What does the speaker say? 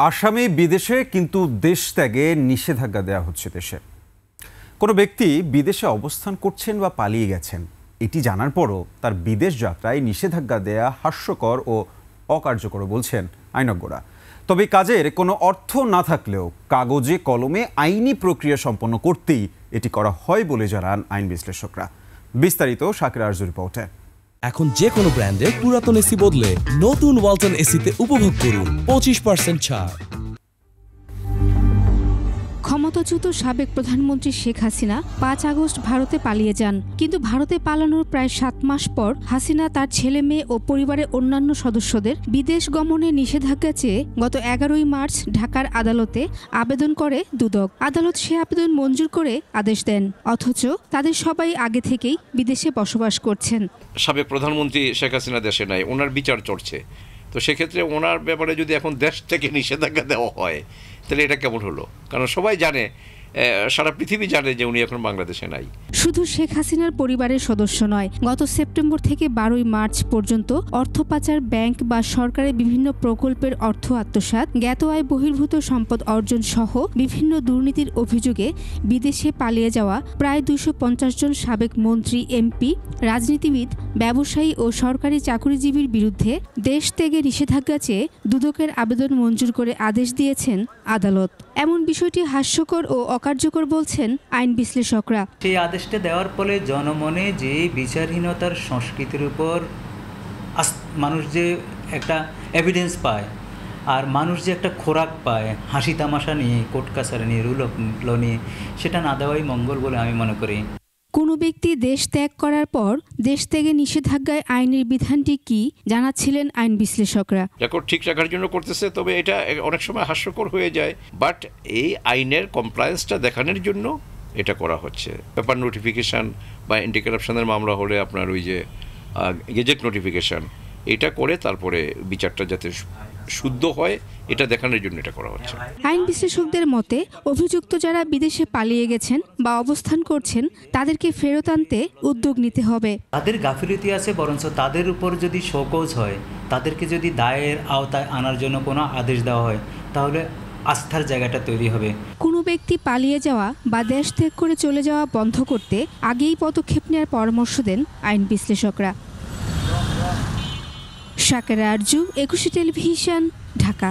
আসামি বিদেশে কিন্তু দেশ ত্যাগে নিষেধাজ্ঞা দেওয়া হচ্ছে দেশে। কোনো ব্যক্তি বিদেশে অবস্থান করছেন বা পালিয়ে গেছেন, এটি জানার পরও তার বিদেশ যাত্রায় নিষেধাজ্ঞা দেয়া হাস্যকর ও অকার্যকর বলছেন আইনজ্ঞরা। তবে কাজের কোনো অর্থ না থাকলেও কাগজে কলমে আইনি প্রক্রিয়া সম্পন্ন করতেই এটি করা হয় বলে জানান আইন বিশ্লেষকরা। বিস্তারিত শাকির আরজুর রিপোর্টে। এখন যে কোনো ব্র্যান্ডের পুরাতন এসি বদলে নতুন ওয়ালটন এসিতে উপভোগ করুন 25% ছাড়। ক্ষমতাচ্যুত সাবেক প্রধানমন্ত্রী শেখ হাসিনা 5 আগস্ট ভারতে পালিয়ে যান। কিন্তু ভারতে পালানোর প্রায় 7 মাস পর হাসিনা তার ছেলে মেয়ে ও পরিবারের অন্যান্য সদস্যদের বিদেশ গমনে নিষেধাজ্ঞা চেয়ে গত 11ই মার্চ ঢাকার আদালতে আবেদন করে দুদক। আদালত সে আবেদন মঞ্জুর করে আদেশ দেন, অথচ তাদের সবাই আগে থেকেই বিদেশে বসবাস করছেন। সাবেক প্রধানমন্ত্রী শেখ হাসিনা দেশে নাই, ওনার বিচার চলছে। তো সেক্ষেত্রে ওনার ব্যাপারে যদি এখন দেশ থেকে নিষেধাজ্ঞা দেওয়া হয় তাহলে এটা কেমন হলো? কারণ সবাই জানে, সারা পৃথিবী জানে যে উনি এখন বাংলাদেশে নাই। শুধু শেখ হাসিনার পরিবারের সদস্য নয়, গত সেপ্টেম্বর থেকে 12ই মার্চ পর্যন্ত অর্থ পাচার, ব্যাংক বা সরকারের বিভিন্ন প্রকল্পের অর্থ আত্মসাৎ, জ্ঞাত আয় বহির্ভূত সম্পদ অর্জন সহ বিভিন্ন দুর্নীতির অভিযোগে বিদেশে পালিয়ে যাওয়া প্রায় 250 জন সাবেক মন্ত্রী, এমপি, রাজনীতিবিদ, ব্যবসায়ী ও সরকারি চাকরিজীবীর বিরুদ্ধে দেশ ত্যাগে নিষেধাজ্ঞা চেয়ে দুদকের আবেদন মঞ্জুর করে আদেশ দিয়েছেন আদালত। এমন বিষয়টি হাস্যকর ও অকার্যকর বলছেন আইন বিশ্লেষকরা। সেই আদেশটা দেওয়ার ফলে জনমনে যে বিচারহীনতার সংস্কৃতির উপর মানুষ যে একটা এভিডেন্স পায়, আর মানুষ যে একটা খোরাক পায় হাসি তামাশা নিয়ে, কোর্ট কাছারি নিয়ে, রুল অফ ল নিয়ে, সেটা না দেওয়াই মঙ্গল বলে আমি মনে করি। কোনো ব্যক্তি দেশ ত্যাগ করার পর দেশ ত্যাগে নিষেধাজ্ঞায় আইনের বিধানটি কি জানাচ্ছিলেন আইন বিশ্লেষকরা। রেকর্ড ঠিক রাখার জন্য করতেছে, তবে এটা অনেক সময় হাস্যকর হয়ে যায়। বাট এই আইনের কমপ্লায়েন্সটা দেখানোর জন্য এটা করা হচ্ছে। পেপার নোটিফিকেশান বা অ্যান্টি কারাপশনের মামলা হলে আপনার ওই যে গেজেট নোটিফিকেশান, এটা করে তারপরে বিচারটা যাতে শুদ্ধ হয় এটা দেখানোর জন্য এটা করা হচ্ছে। আইন বিশ্লেষকদের মতে অভিযুক্ত যারা বিদেশে পালিয়ে গেছেন বা অবস্থান করছেন তাদেরকে ফেরত আনতে উদ্যোগ নিতে হবে। তাদের গাফিলতি আছে, বরঞ্চ তাদের উপর যদি শোকজ হয়, তাদেরকে যদি দায়ের আওতায় আনার জন্য কোনো আদেশ দেওয়া হয়, তাহলে আস্থার জায়গাটা তৈরি হবে। কোনো ব্যক্তি পালিয়ে যাওয়া বা দেশ ত্যাগ করে চলে যাওয়া বন্ধ করতে আগেই পদক্ষেপ নেওয়ার পরামর্শ দেন আইন বিশ্লেষকরা। শাকির আরজু, একুশে টেলিভিশন, ঢাকা।